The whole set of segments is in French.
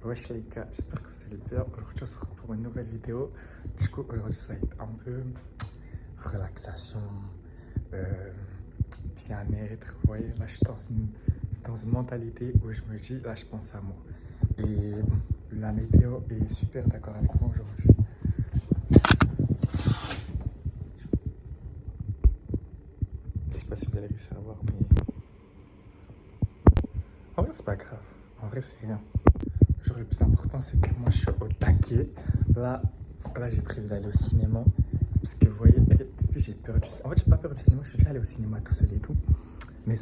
Wesh les gars, j'espère que vous allez bien. Aujourd'hui on se retrouve pour une nouvelle vidéo. Du coup aujourd'hui ça va être un peu relaxation, euh, bien-être. Vous voyez, là je suis dans une mentalité où je me dis, là je pense à moi. Et bon, la météo est super d'accord avec moi aujourd'hui. Je sais pas si vous allez réussir à voir, mais en vrai c'est pas grave. En vrai c'est rien. Genre, le plus important, c'est que moi, je suis au taquet. Là, là j'ai prévu d'aller au cinéma. Parce que, vous voyez, depuis, j'ai peur du cinéma. En fait, j'ai pas peur du cinéma. Je suis déjà allé au cinéma tout seul et tout. Mais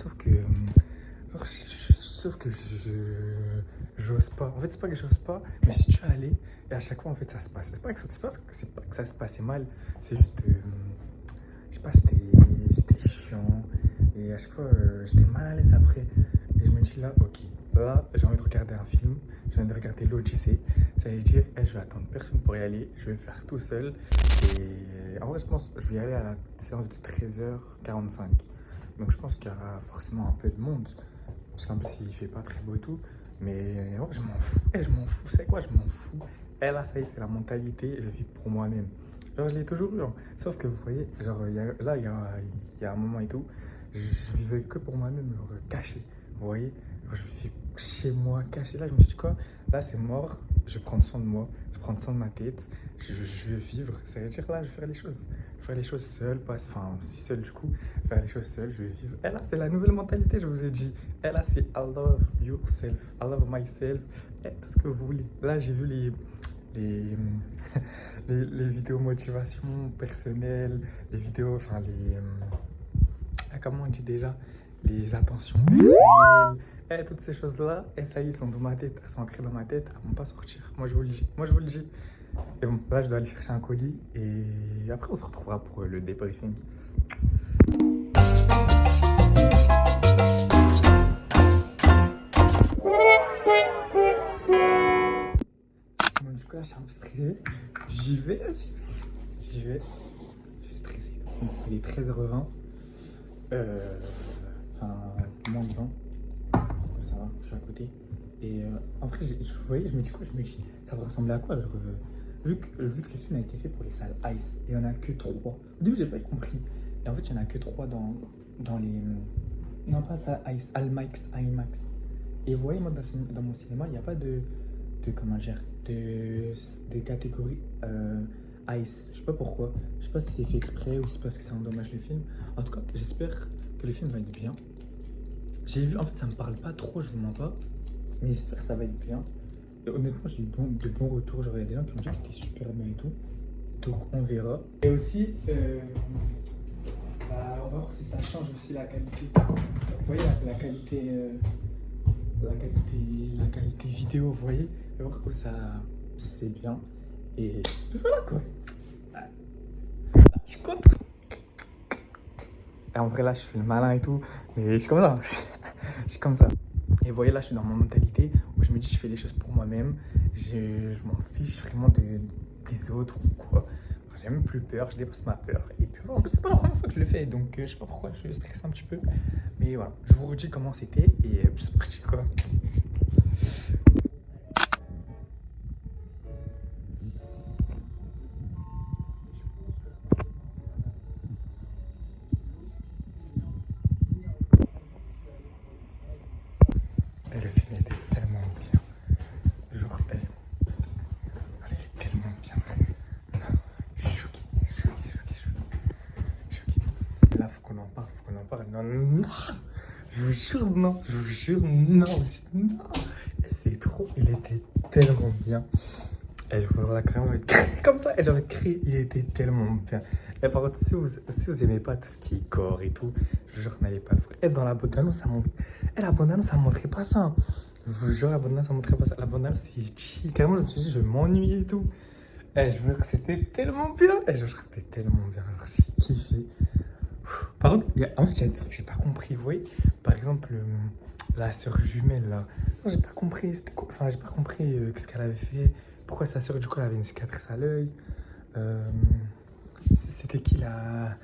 j'ose pas. En fait, c'est pas que j'ose pas, mais je suis déjà allé. Et à chaque fois, en fait, ça se passe. C'est pas que ça se passait mal. C'est juste, je sais pas, c'était chiant. Et à chaque fois, j'étais mal à l'aise après. Et je me dis là, ok, là, j'ai envie de regarder un film. J'ai envie de regarder l'Odyssée. Ça veut dire, je vais attendre personne pour y aller. Je vais le faire tout seul. Et en vrai, je pense que je vais y aller à la séance de 13h45. Donc je pense qu'il y aura forcément un peu de monde. Parce qu'en plus, il fait pas très beau et tout. Mais en vrai, je m'en fous. Je m'en fous. C'est quoi, je m'en fous. Et là, ça y est, c'est la mentalité. Je vis pour moi-même. Genre, je l'ai toujours eu, hein. Sauf que vous voyez, genre, il y a un moment et tout, je vivais que pour moi-même, genre, caché. Vous voyez, genre, je vivais chez moi, caché. Là, je me suis dit quoi? Là, c'est mort. Je vais prendre soin de moi. Je vais prendre soin de ma tête. Je vais vivre. Ça veut dire là, je vais faire les choses. Faire les choses seul, pas, enfin, si seul du coup, faire les choses seul, je vais vivre. Et là, c'est la nouvelle mentalité, je vous ai dit. Et là, c'est I love yourself, I love myself, et tout ce que vous voulez. Là, j'ai vu les, les vidéos motivation personnelle, les vidéos, enfin, comment on dit déjà, les attentions personnelles, et toutes ces choses-là, et ça y est, elles sont dans ma tête, elles sont ancrées dans ma tête, elles vont pas sortir. Moi, je vous le dis. Moi, je vous le dis. Et bon, là, je dois aller chercher un colis, et après, on se retrouvera pour le débriefing. Bon, du coup, là, je suis un peu stressé. J'y vais. Je suis stressé. Donc, il est 13h20. Enfin, moins de 20. Ça va, je suis à côté. Et en vrai, vous voyez, je me dis quoi? Je me dis, ça va ressembler à quoi? Genre, vu que le film a été fait pour les salles ICE, et il n'y en a que 3. Au début, j'ai pas compris. Et en fait, il n'y en a que 3 dans les. Non, pas ça, ICE, IMAX. Et vous voyez, moi, dans mon cinéma, il n'y a pas comment dire, de catégorie ICE. Je sais pas pourquoi. Je sais pas si c'est fait exprès ou c'est parce que ça endommage le film. En tout cas, j'espère que le film va être bien. J'ai vu, en fait, ça me parle pas trop, je vous mens pas. Mais j'espère que ça va être bien. Et honnêtement, j'ai eu de bons retours. Genre, il y a des gens qui m'ont dit que c'était super bien et tout. Donc, on verra. Et aussi, on va voir si ça change aussi la qualité. Vous voyez la qualité, la qualité vidéo, vous voyez. On va voir que ça, c'est bien. Et voilà quoi. Je suis content. Et en vrai, là, je suis le malin et tout. Mais je suis comme ça. Je suis comme ça. Et vous voyez, là, je suis dans ma mentalité où je me dis, je fais les choses pour moi-même. Je m'en fiche vraiment des autres ou quoi. J'ai même plus peur, je dépasse ma peur. Et puis, en plus, c'est pas la première fois que je le fais. Donc, je sais pas pourquoi je stresse un petit peu. Mais voilà, je vous redis comment c'était. Et c'est parti quoi. Et le film était tellement bien. Genre, elle est tellement bien. Je suis choqué, choqué. Là, faut qu'on en parle. Non, non, non. Je vous jure, non. Je vous jure, non. Non. Et c'est trop, il était tellement bien. Et je voulais carrément envie de crier comme ça. Et j'ai envie de crier, il était tellement bien. Et par contre, si vous aimez pas tout ce qui est gore et tout, je vous jure que n'allez pas le voir. Et dans la bande-annonce, ça montre. Et la bande-annonce, ça montrait pas ça. Je vous jure, la bande-annonce, ça montrait pas ça. La bande-annonce, c'est chill. Carrément, je me suis dit, je vais m'ennuyer et tout. Et je vous jure que c'était tellement bien. Et je vous jure que c'était tellement bien. Alors, j'ai kiffé. Par contre, en fait, il y a des trucs que j'ai pas compris. Vous voyez, par exemple, la sœur jumelle là. Non, j'ai pas compris. Enfin, j'ai pas compris ce qu'elle avait fait. Pourquoi sa sœur, du coup, elle avait une cicatrice à l'œil. Euh, C'était qui la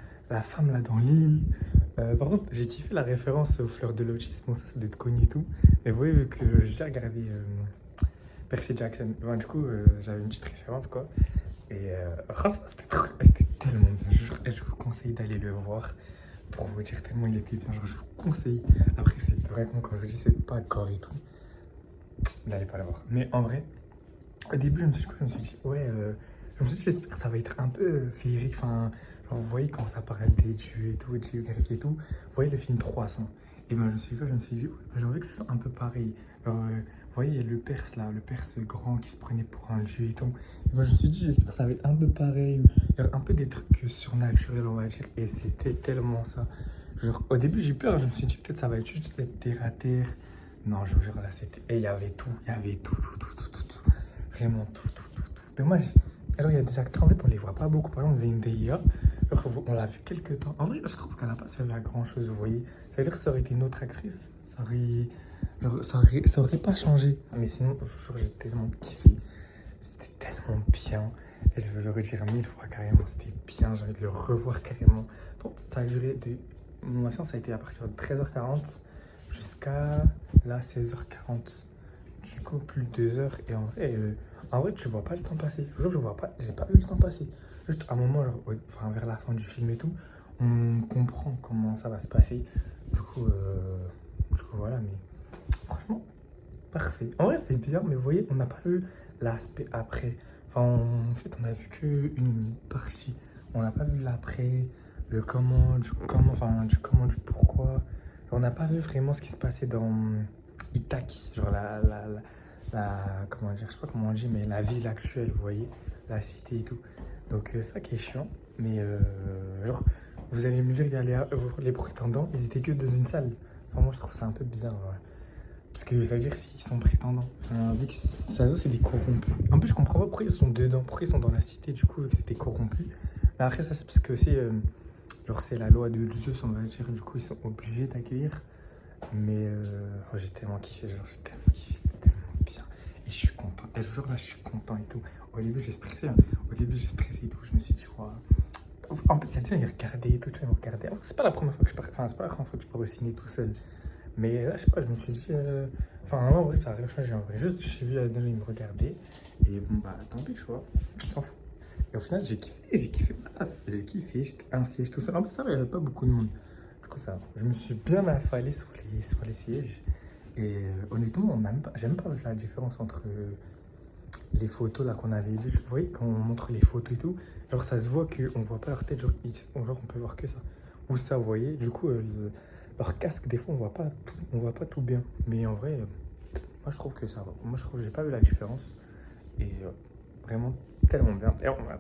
femme là dans l'île. Par contre, j'ai kiffé la référence aux fleurs de lotus. Bon, ça doit être connu et tout. Mais vous voyez, vu que j'ai regardé Percy Jackson. Bon, du coup, j'avais une petite référence, quoi. Et franchement, c'était tellement bien. Je vous conseille d'aller le voir pour vous dire tellement il était bien. Genre, je vous conseille. Après, c'est vraiment, quand je dis, c'est pas gore et tout. N'allez pas le voir. Mais en vrai, au début, je me suis dit, ouais, je me suis dit, j'espère que ça va être un peu féerique. Enfin, genre, vous voyez, quand ça parle des dieux et tout, dieux grecs et tout, vous voyez le film 300. Et ben, je me suis dit, ouais, j'ai envie que ce soit un peu pareil. Genre, vous voyez, le Perse là, le Perse grand qui se prenait pour un dieu et tout. Et ben, je me suis dit, j'espère que ça va être un peu pareil. Il y a un peu des trucs surnaturels, on va dire. Et c'était tellement ça. Genre, au début, j'ai peur. Je me suis dit, peut-être ça va être juste être terre à terre. Non, je vous jure, là, c'était. Et il y avait tout. Il y avait tout, tout, tout, tout, tout, tout. Vraiment tout, tout, tout, tout. Dommage. Alors, il y a des acteurs, en fait, on les voit pas beaucoup. Par exemple, Zendaya, alors, on l'a vu quelques temps. En vrai, je trouve qu'elle n'a pas servi à grand chose, vous voyez. Ça veut dire que ça aurait été une autre actrice, genre, ça aurait pas changé. Mais sinon, je vous jure, j'ai tellement kiffé. C'était tellement bien. Et je veux le redire 1000 fois carrément. C'était bien, j'ai envie de le revoir carrément. Bon, ça a duré de. Mon séance a été à partir de 13h40 jusqu'à là 16h40. Du coup, plus de 2 heures. Et en vrai, tu vois pas le temps passer. Je jure, je vois pas, j'ai pas vu le temps passer. Juste à un moment, genre, enfin, vers la fin du film et tout, on comprend comment ça va se passer. Du coup, voilà, mais franchement, parfait. En vrai, c'est bien, mais vous voyez, on n'a pas vu l'aspect après. Enfin, en fait, on a vu qu'une partie. On n'a pas vu l'après, le comment, du pourquoi. On n'a pas vu vraiment ce qui se passait dans Itaki, genre comment dire, je sais pas comment on dit, mais la ville actuelle, vous voyez, la cité et tout. Donc, ça qui est chiant, mais genre, vous allez me dire, il y a les prétendants, ils étaient que dans une salle. Enfin, moi, je trouve ça un peu bizarre, ouais. Parce que ça veut dire s'ils sont prétendants. Enfin, vu que ça se voit, c'est des corrompus. En plus, je comprends pas pourquoi ils sont dedans, pourquoi ils sont dans la cité, du coup, vu que c'est des corrompus. Mais après, ça, c'est parce que c'est genre, c'est la loi de Zeus, on va dire, du coup, ils sont obligés d'accueillir. Mais j'ai tellement kiffé, genre, j'ai tellement kiffé, c'était tellement bien. Et je suis content. Et je vous jure, là, je suis content et tout. Au début, j'ai stressé, hein. Au début, j'ai stressé et tout. Je me suis dit, ouais. En plus, il y a des gens, ils regardaient et tout, tu vois, ils me regardaient. C'est pas la première fois que je pars, enfin, c'est pas la première fois que je pars au ciné tout seul. Mais là, je sais pas, je me suis dit. Enfin, en vrai, ça a rien changé en vrai. Juste, j'ai vu Adèle, il me regardait. Et bon, bah, tant pis, tu vois. On s'en fout. Et au final, j'ai kiffé ma race. J'ai kiffé, j'étais un siège tout seul. En plus, ça va, il n'y avait pas beaucoup de monde. Du coup, ça va. Je me suis bien affalé sur les sièges. Et honnêtement, j'ai même pas vu la différence entre les photos là qu'on avait dit. Vous voyez, quand on montre les photos et tout, genre, ça se voit qu'on voit pas leur tête. Genre, on peut voir que ça. Ou ça, vous voyez. Du coup, leur casque, des fois, on voit pas tout bien. Mais en vrai, moi, je trouve que ça va. Moi, je trouve que j'ai pas vu la différence. Et vraiment tellement bien. Et on va